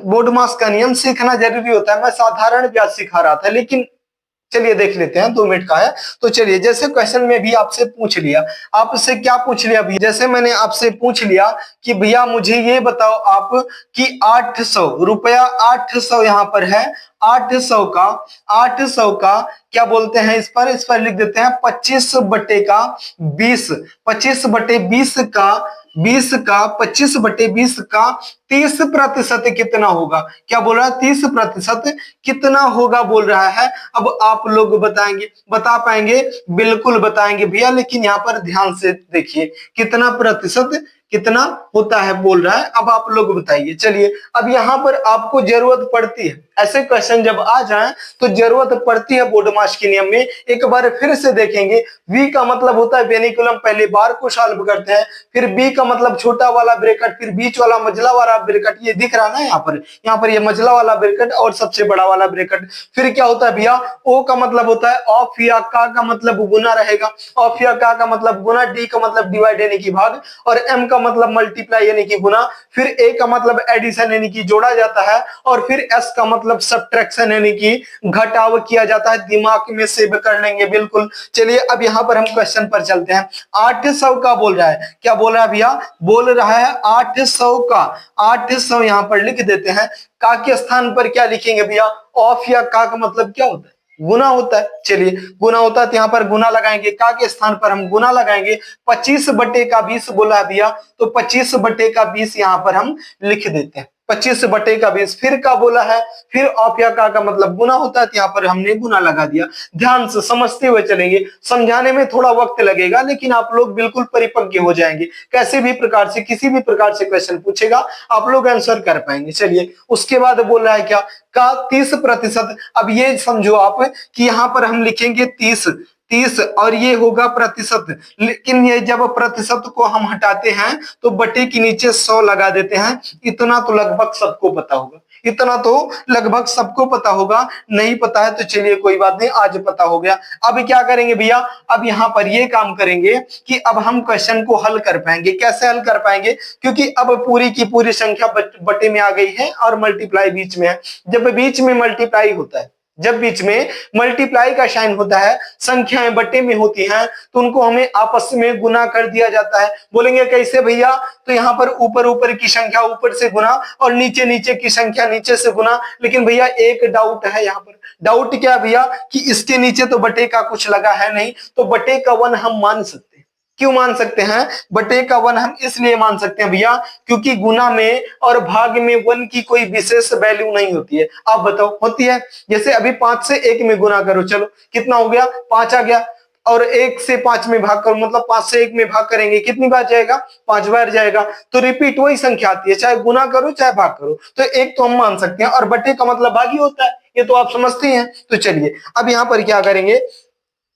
Board मास का नियम सीखना जरूरी होता है। मैं साधारण ब्याज सिखा रहा था, लेकिन चलिए देख लेते हैं, 2 मिनट का है। तो चलिए, जैसे क्वेश्चन में भी आपसे पूछ लिया, आपसे क्या पूछ लिया भैया, जैसे मैंने आपसे पूछ लिया कि भैया मुझे ये बताओ आप कि 800 रुपया, 800 यहाँ पर है, 800 का क्या बोलते हैं, इस पर लिख देते हैं 25 बटे का 20, 25 बटे 20 का 25 बटे 20 का 30% कितना होगा? क्या बोल रहा है? 30% कितना होगा बोल रहा है। अब आप लोग बताएंगे, बता पाएंगे? बिल्कुल बताएंगे भैया, लेकिन यहाँ पर ध्यान से देखिए कितना प्रतिशत कितना होता है बोल रहा है। अब आप लोग बताइए। चलिए, अब यहाँ पर आपको जरूरत पड़ती है, ऐसे क्वेश्चन जब आ जाए तो जरूरत पड़ती है बोर्ड मास के नियम में। एक बार फिर से देखेंगे, वी का मतलब होता है वेनिकुलम, पहले बार को सॉल्व करते हैं, फिर बी का मतलब छोटा वाला ब्रैकेट, फिर बीच वाला मझला वाला ब्रैकेट, ये दिख रहा है ना यहाँ पर ये मझला वाला ब्रैकेट और सबसे बड़ा वाला ब्रैकेट। फिर क्या होता है भैया, ओ का मतलब होता है ऑफ या का मतलब गुना रहेगा, ऑफ या का मतलब गुना, डी का मतलब डिवाइड यानी कि भाग, और एम का मतलब मल्टीप्लाई यानी कि गुना, फिर ए का मतलब एडिशन यानी कि जोड़ा जाता है, और फिर एस का मतलब सब्ट्रैक्शन यानी कि घटाव किया जाता है। दिमाग में सेव कर लेंगे बिल्कुल। चलिए, अब यहाँ पर हम क्वेश्चन पर चलते हैं। 800 का बोल रहा है, क्या बोल रहा है भैया? बोल रहा है 800 का, 800 यहाँ पर लिख देते हैं। का के स्थान पर क्या लिखेंगे भैया? ऑफ या का मतलब क्या होता है? गुना होता है। चलिए, गुना होता है तो यहाँ पर गुना लगाएंगे, का के स्थान पर हम गुना लगाएंगे। 25 बटे का 20 बोला भैया, तो 25 बटे का 20 यहाँ पर हम लिख देते हैं, 25 बटे का 20। फिर का बोला है, फिर ऑफ या का मतलब गुना होता है, तो यहाँ पर हमने गुना लगा दिया। ध्यान से समझते हुए चलेंगे, समझाने में थोड़ा वक्त लगेगा, लेकिन आप लोग बिल्कुल परिपक्व हो जाएंगे। कैसे भी प्रकार से, किसी भी प्रकार से क्वेश्चन पूछेगा, आप लोग आंसर कर पाएंगे। चलिए, उसके बाद बोल रहा है क्या? का 30%। अब ये समझो आप कि यहाँ पर हम लिखेंगे 30 और ये होगा प्रतिशत, लेकिन ये जब प्रतिशत को हम हटाते हैं तो बटे के नीचे 100 लगा देते हैं। इतना तो लगभग सबको पता होगा, इतना तो लगभग सबको पता होगा। नहीं पता है तो चलिए कोई बात नहीं, आज पता हो गया। अब क्या करेंगे भैया? अब यहाँ पर ये काम करेंगे कि अब हम क्वेश्चन को हल कर पाएंगे। कैसे हल कर पाएंगे? क्योंकि अब पूरी की पूरी संख्या बटे में आ गई है और मल्टीप्लाई बीच में है। जब बीच में मल्टीप्लाई होता है, जब बीच में मल्टीप्लाई का साइन होता है, संख्याएं बटे में होती हैं, तो उनको हमें आपस में गुना कर दिया जाता है। बोलेंगे कैसे भैया? तो यहाँ पर ऊपर ऊपर की संख्या ऊपर से गुना और नीचे नीचे की संख्या नीचे से गुना। लेकिन भैया एक डाउट है यहाँ पर। डाउट क्या भैया? कि इसके नीचे तो बटे का कुछ लगा है नहीं, तो बटे का 1 हम मान सकते हैं। क्यों मान सकते हैं? बटे का 1 हम इसलिए मान सकते हैं भैया, क्योंकि गुना में और भाग में 1 की कोई विशेष वैल्यू नहीं होती है। आप बताओ, होती है? जैसे अभी 5 से 1 में गुना करो, चलो कितना हो गया? 5 आ गया। और 1 से 5 में भाग करो, मतलब 5 से 1 में भाग करेंगे, कितनी बार जाएगा? 5 बार जाएगा। तो रिपीट वही संख्या आती है, चाहे गुना करो चाहे भाग करो। तो एक तो हम मान सकते हैं, और बटे का मतलब भाग ही होता है, ये तो आप समझते हैं। तो चलिए, अब यहाँ पर क्या करेंगे?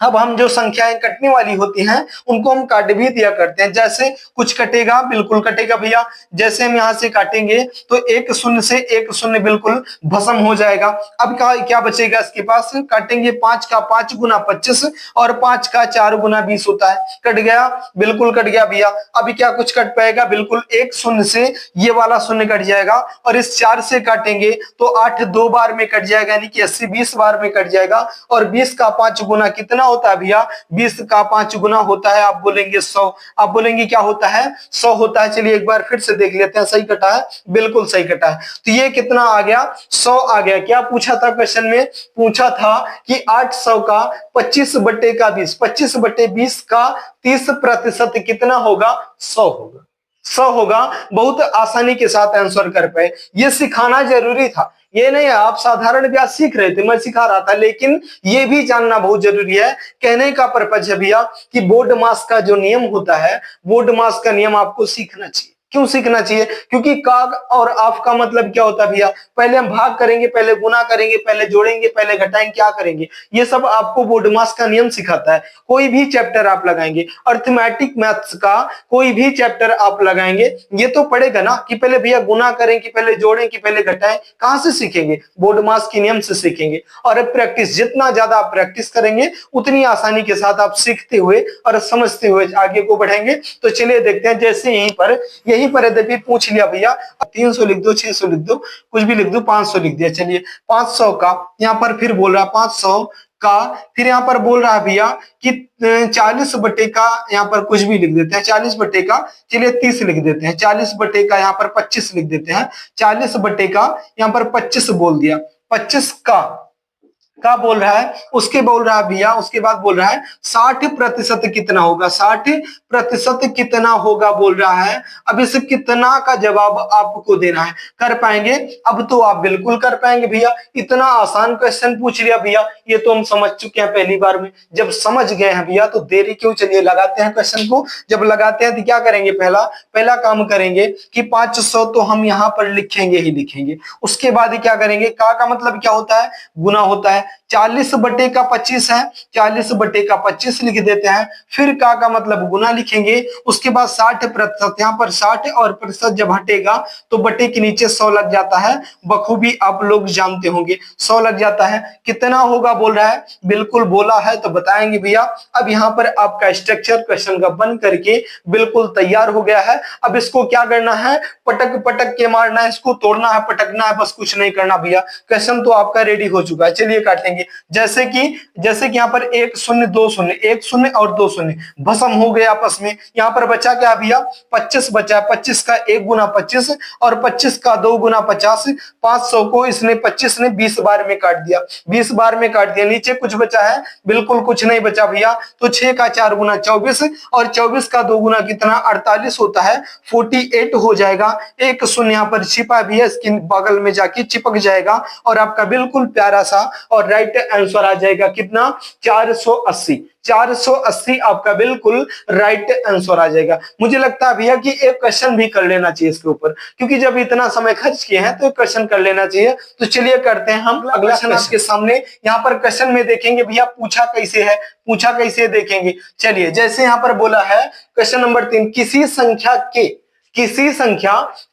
अब हम जो संख्याएं कटने वाली होती हैं उनको हम काट भी दिया करते हैं। जैसे कुछ कटेगा, बिल्कुल कटेगा भैया। जैसे हम यहाँ से काटेंगे तो 1 शून्य से 1 शून्य बिल्कुल भस्म हो जाएगा। अब क्या बचेगा इसके पास? काटेंगे 5 का 5 गुना 25 और 5 का 4 गुना 20 होता है। कट गया, बिल्कुल कट गया भैया। अभी क्या कुछ कट पाएगा? बिल्कुल 1 शून्य से ये वाला शून्य कट जाएगा, और इस 4 से काटेंगे तो 8 2 बार में कट जाएगा, यानी कि 80 20 बार में कट जाएगा। और 20 का 5 गुना कितना होता है भैया? 20 का 5 गुना होता है, आप बोलेंगे 100। आप बोलेंगे क्या होता है? 100 होता है। चलिए एक बार फिर से देख लेते हैं, सही कटा है? बिल्कुल सही कटा है। तो ये कितना आ गया? 100 आ गया। क्या पूछा था क्वेश्चन में? पूछा था कि 800 का 25 बटे का 20, 25 बटे 20 का 30% कितना होगा? 100 होगा। 100 होगा। बहुत आसानी के साथ आंसर कर पाए। ये सिखाना जरूरी था, ये नहीं आप साधारण ब्याज सीख रहे थे, मैं सिखा रहा था, लेकिन ये भी जानना बहुत जरूरी है। कहने का पर्पज है भैया कि बोर्ड मास का जो नियम होता है, बोर्ड मास का नियम आपको सीखना चाहिए। क्यों सीखना चाहिए? क्योंकि काग और आफ का मतलब क्या होता है भैया? पहले हम भाग करेंगे, पहले गुना करेंगे, पहले जोड़ेंगे, पहले घटाएंगे, क्या करेंगे, ये सब आपको बोर्ड मास का नियम सिखाता है। कोई भी चैप्टर आप लगाएंगे, अर्थमेटिक मैथ्स का कोई भी चैप्टर आप लगाएंगे, ये तो पड़ेगा ना कि पहले भैया गुना करें कि पहले जोड़ें कि पहले घटाएं। कहां से सीखेंगे? बोर्ड मास के नियम से सीखेंगे। और प्रैक्टिस, जितना ज्यादा आप प्रैक्टिस करेंगे उतनी आसानी के साथ आप सीखते हुए और समझते हुए आगे को बढ़ेंगे। तो चलिए देखते हैं, जैसे यहीं पर यही पर यद्यपि पूछ लिया भैया 300 लिख दो, 600 लिख दो, कुछ भी लिख दो, 500 लिख दिया। चलिए 500 का यहाँ पर फिर बोल रहा है 500 का, फिर यहाँ पर बोल रहा है भैया कि 40 बटे का, यहाँ पर कुछ भी लिख देते हैं 40 बटे का, चलिए 30 लिख देते हैं, 40 बटे का यहाँ पर 25 लिख देते हैं, 40 बटे का यहाँ पर 25 बोल दिया, 25 का बोल रहा है। उसके बोल रहा है भैया, उसके बाद बोल रहा है 60% कितना होगा, 60% कितना होगा बोल रहा है। अब इस कितना का जवाब आपको देना है। कर पाएंगे? अब तो आप बिल्कुल कर पाएंगे भैया, इतना आसान क्वेश्चन पूछ लिया भैया, ये तो हम समझ चुके हैं पहली बार में। जब समझ गए हैं भैया तो देरी क्यों, चलिए लगाते हैं क्वेश्चन को। जब लगाते हैं तो क्या करेंगे, पहला काम करेंगे कि 500 तो हम यहाँ पर लिखेंगे ही लिखेंगे। उसके बाद क्या करेंगे, का मतलब क्या होता है, गुना होता है। 40 बटे का 25 है, 40 बटे का 25 लिख देते हैं, फिर का मतलब गुना लिखेंगे। उसके बाद 60%, यहाँ पर 60 और प्रतिशत जब हटेगा तो बटे के नीचे 100 लग जाता है, बखूबी आप लोग जानते होंगे 100 लग जाता है। कितना होगा बोल रहा है, बिल्कुल बोला है तो बताएंगे भैया। अब यहाँ पर आपका स्ट्रक्चर क्वेश्चन का बन करके बिल्कुल तैयार हो गया है। अब इसको क्या करना है, पटक पटक के मारना है, इसको तोड़ना है, पटकना है, बस कुछ नहीं करना भैया। क्वेश्चन तो आपका रेडी हो चुका है, चलिए काटेंगे। जैसे कि यहाँ पर 1 0 2 0, 1 0 और 2 0 भस्म हो गए आपस में। यहाँ पर बचा क्या भैया, 25 बचा, 25 का 1 गुना 25 और 25 का 2 गुना 50। 500 को इसने 25 ने 20 बार में काट दिया, 20 बार में काट दिया। नीचे कुछ बचा है, बिल्कुल कुछ नहीं बचा भैया। तो 6 का 4 गुना 24 और 24 का 2 गुना कितना 48 होता है, 48 हो जाएगा। 1 0 यहाँ पर छिपा भी है, इसके बगल में जाके चिपक जाएगा और आपका बिल्कुल प्यारा सा और राइट आंसर आ जाएगा कितना, 480। 480 आपका बिल्कुल राइट आंसर आ जाएगा। मुझे लगता है भैया कि एक क्वेश्चन भी कर लेना चाहिए इसके ऊपर, क्योंकि जब इतना समय खर्च किए हैं तो एक क्वेश्चन कर लेना चाहिए। तो चलिए करते हैं हम अगला क्वेश्चन आपके सामने। यहाँ पर क्वेश्चन में देखेंगे भैया पूछा कैसे है, पूछा कैसे देखेंगे। चलिए जैसे यहाँ पर बोला है क्वेश्चन नंबर 3, किसी संख्या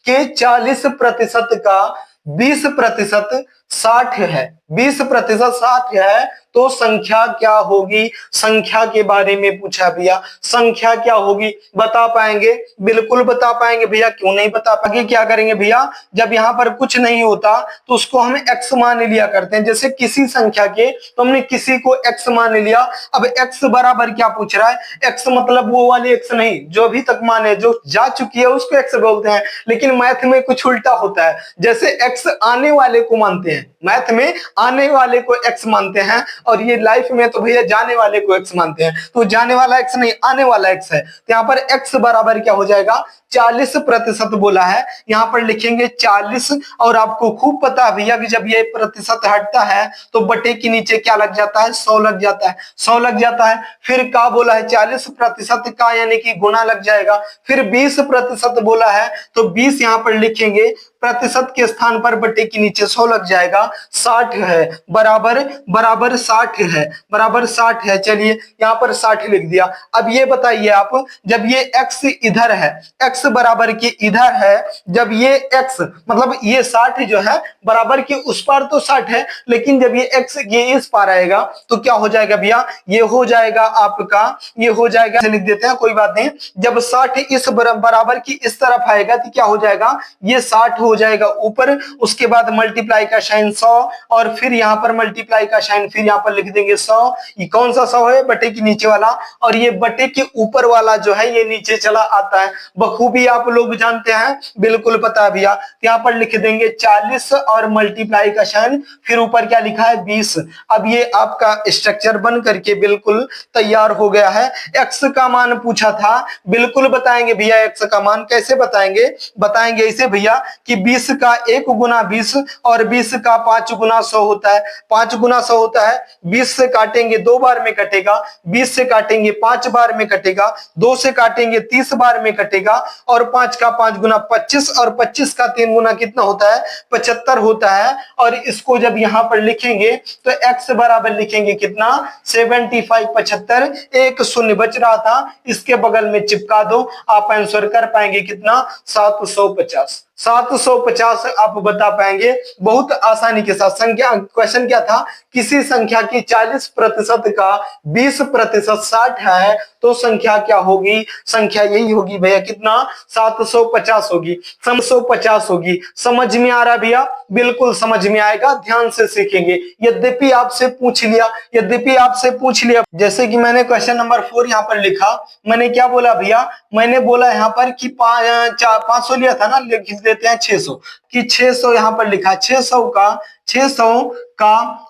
के 40% का 20% 60 है, 20% 60 है, तो संख्या क्या होगी। संख्या के बारे में पूछा भैया, संख्या क्या होगी, बता पाएंगे, बिल्कुल बता पाएंगे भैया, क्यों नहीं बता पाएंगे। क्या करेंगे भैया, जब यहाँ पर कुछ नहीं होता तो उसको हम x मान लिया करते हैं। जैसे किसी संख्या के, तो हमने किसी को x मान लिया। अब x बराबर क्या पूछ रहा है, x मतलब वो वाली x नहीं जो अभी तक माने, जो जा चुकी है उसको x बोलते हैं। लेकिन मैथ में कुछ उल्टा होता है, जैसे x आने वाले को मानते हैं, मैथ में आने वाले को x मानते हैं, और ये लाइफ में तो भैया जाने वाले को x मानते हैं। तो जाने वाला x नहीं, आने वाला x है। तो यहाँ पर x बराबर क्या हो जाएगा, 40% बोला है, यहाँ पर लिखेंगे 40। और आपको खूब पता है भैया कि जब ये प्रतिशत हटता है तो बटे के नीचे क्या लग जाता है, 100 लग जाता है, 100 लग जाता है। फिर का बोला है 40% का, यानी कि गुना लग जाएगा। फिर 20% बोला है तो 20 यहाँ पर लिखेंगे, प्रतिशत के स्थान पर बटे के नीचे 100 लग जाएगा। 60 है, बराबर 60 है, बराबर 60 है। चलिए यहाँ पर 60 लिख दिया। अब ये बताइए आप, जब ये x इधर है, x बराबर के इधर है, जब ये x मतलब ये 60 जो है बराबर के उस पार तो 60 है, लेकिन जब ये x ये इस पार आएगा तो क्या हो जाएगा भैया, ये हो जाएगा आपका, ये हो जाएगा, लिख देते हैं कोई बात नहीं। जब 60 इस बराबर की इस तरफ आएगा तो क्या हो जाएगा, ये 60 हो जाएगा ऊपर। उसके बाद मल्टीप्लाई का साइन 100 और फिर यहाँ पर मल्टीप्लाई का साइन, फिर यहाँ पर लिख देंगे 100। ये कौन सा 100 है, बटे के नीचे वाला, और ये बटे के ऊपर वाला जो है ये नीचे चला आता है, बखूबी आप लोग जानते हैं, बिल्कुल पता है भैया। यहाँ पर लिख देंगे 40 और मल्टीप्लाई का साइन, फिर ऊपर क्या लिखा है 20। अब ये आपका स्ट्रक्चर बन करके बिल्कुल तैयार हो गया है। एक्स का मान पूछा था, बिल्कुल बताएंगे भैया। एक्स का मान कैसे बताएंगे, बताएंगे इसे भैया कि 20 का 1 गुना 20 और 20 का 5 गुना 100 होता है, 5 गुना 100 होता है। 20 से काटेंगे 2 बार में कटेगा, 20 से काटेंगे 5 बार में कटेगा, 2 से काटेंगे 30 बार में कटेगा, और 5 का 5 गुना 25 और 25 का 3 गुना कितना होता है, 75 होता है। और इसको जब यहाँ पर लिखेंगे तो x बराबर लिखेंगे कितना, 75, 75, 1 शून्य बच रहा था, इसके बगल में चिपका दो, आप आंसर कर पाएंगे कितना, 750। 750 आप बता पाएंगे बहुत आसानी के साथ। संख्या क्वेश्चन क्या था, किसी संख्या की 40% का 20% 60 है, तो संख्या क्या होगी, संख्या यही होगी भैया, कितना 750 होगी, 750 होगी। समझ में आ रहा भैया? बिल्कुल समझ में आएगा, ध्यान से सीखेंगे। यद्यपि आपसे पूछ लिया, यद्यपि आपसे पूछ लिया, जैसे कि मैंने क्वेश्चन नंबर 4 यहाँ पर लिखा, मैंने क्या बोला भैया, मैंने बोला यहाँ पर कि 500 लिया था ना, लिख देते हैं 600, कि 600 यहाँ पर लिखा, 600 का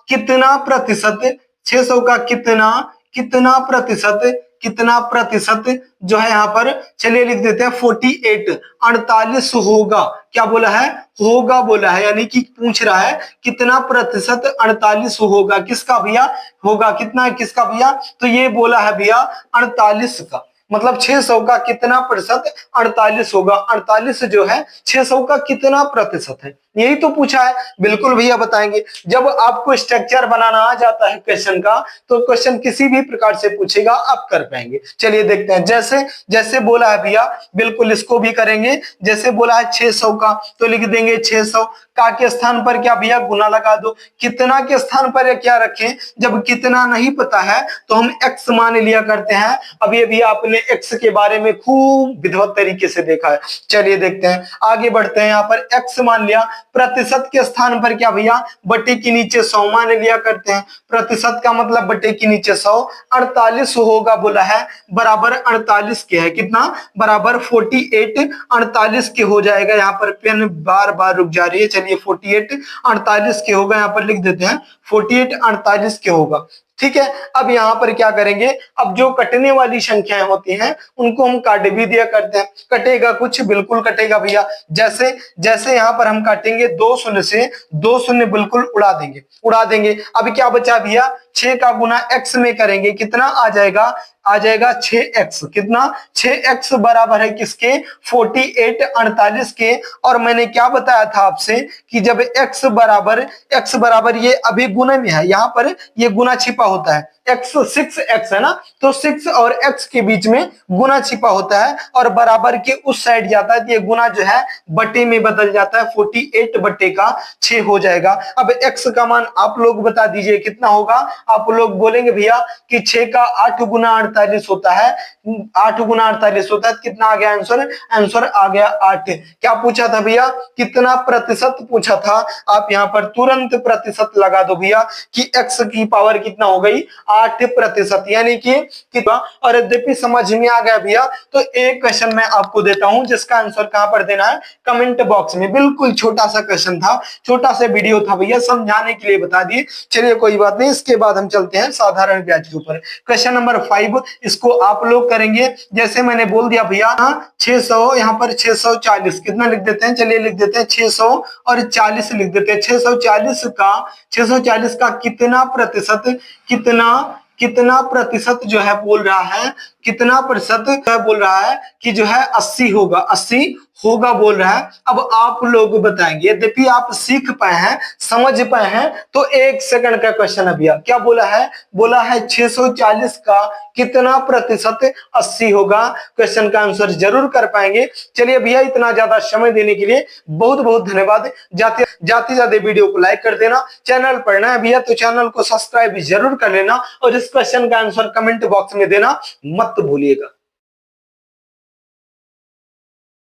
कितना प्रतिशत, 600 का कितना प्रतिशत जो है यहाँ पर, चलिए लिख देते हैं 48, 48 होगा। क्या बोला है? होगा बोला है, यानी कि पूछ रहा है कितना प्रतिशत 48 होगा। किसका भैया? होगा। कितना? किसका भैया? तो ये बोला है भैया 48 का, मतलब 600 का कितना प्रतिशत 48 होगा। 48 जो है 600 का कितना प्रतिशत है, यही तो पूछा है। बिल्कुल भैया बताएंगे। जब आपको स्ट्रक्चर बनाना आ जाता है क्वेश्चन का, तो क्वेश्चन किसी भी प्रकार से पूछेगा आप कर पाएंगे। चलिए देखते हैं, जैसे जैसे बोला है भैया, बिल्कुल इसको भी करेंगे। जैसे बोला है 600 का, तो लिख देंगे 600 का के स्थान पर क्या भैया, गुना लगा दो। कितना के स्थान पर क्या रखें? जब कितना नहीं पता है तो हम x मान लिया करते हैं। अब ये भी आपने x के बारे में खूब विधिवत तरीके से देखा है। चलिए देखते हैं, आगे बढ़ते हैं। यहाँ पर x मान लिया, प्रतिशत के स्थान पर क्या भैया, बटे के नीचे 100 मान लिया करते हैं। प्रतिशत का मतलब बटे के नीचे 100, 48 होगा बोला है, बराबर 48 के है। कितना? बराबर 48, 48 के हो जाएगा। यहाँ पर पेन बार बार रुक जा रही है। चलिए 48 48 के होगा, यहाँ पर लिख देते हैं 48 48 के होगा। ठीक है, अब यहाँ पर क्या करेंगे, अब जो कटने वाली संख्याएं होती हैं उनको हम काट भी दिया करते हैं। कटेगा कुछ? बिल्कुल कटेगा भैया। जैसे जैसे यहाँ पर हम काटेंगे 2 शून्य से, 2 शून्य बिल्कुल उड़ा देंगे, उड़ा देंगे। अब क्या बचा भैया, 6 का गुना x में करेंगे, कितना आ जाएगा, आ जाएगा 6x। कितना? 6x बराबर है किसके? 48 48 के। और मैंने क्या बताया था आपसे कि जब x बराबर ये अभी गुना में है, यहाँ पर ये गुना छिपा होता है, x 6x है ना, तो 6 और x के बीच में गुना छिपा होता है और बराबर के उस साइड जाता है, तो ये गुना जो है बटे में बदल जाता है, 48 बटे का 6 हो जाएगा। अब x का मान आप लोग बता दीजिए कितना होगा। आप लोग बोलेंगे भैया कि 6 का 8 गुना 48 होता है, 8 गुना 48 होता है। कितना आ गया आंसर? आंसर आ गया 8। क्या पूछा था भैया, कितना प्रतिशत पूछा था? आप यहाँ पर तुरंत प्रतिशत लगा दो भैया कि x की पावर कितना हो गई, 8%, यानी कि कितना। और यद्यपि समझ में आ गया भैया, तो एक क्वेश्चन मैं आपको देता हूं जिसका आंसर कहां पर देना है, कमेंट बॉक्स में। बिल्कुल छोटा सा क्वेश्चन था, छोटा सा वीडियो था भैया, समझाने के लिए बता दिए। चलिए कोई बात नहीं, इसके बाद हम चलते हैं साधारण ब्याज के ऊपर। क्वेश्चन नंबर 5, इसको आप लोग करेंगे। जैसे मैंने बोल दिया भैया 600, यहाँ पर 640 कितना लिख देते हैं, चलिए लिख देते हैं 600 और 40 लिख देते हैं। 640 का कितना प्रतिशत, कितना प्रतिशत जो है बोल रहा है, कितना प्रतिशत बोल रहा है कि जो है 80 होगा, 80 होगा बोल रहा है। अब आप लोग बताएंगे, यद्यपि आप सीख पाए हैं, समझ पाए हैं, तो 1 सेकंड का क्वेश्चन है भैया। क्या बोला है? बोला है 640 का कितना प्रतिशत 80 होगा। क्वेश्चन का आंसर जरूर कर पाएंगे। चलिए भैया, इतना ज्यादा समय देने के लिए बहुत बहुत धन्यवाद। जाते जाते वीडियो को लाइक कर देना। चैनल पर नया है भैया तो चैनल को सब्सक्राइब जरूर कर लेना और इस क्वेश्चन का आंसर कमेंट बॉक्स में देना मत भूलिएगा।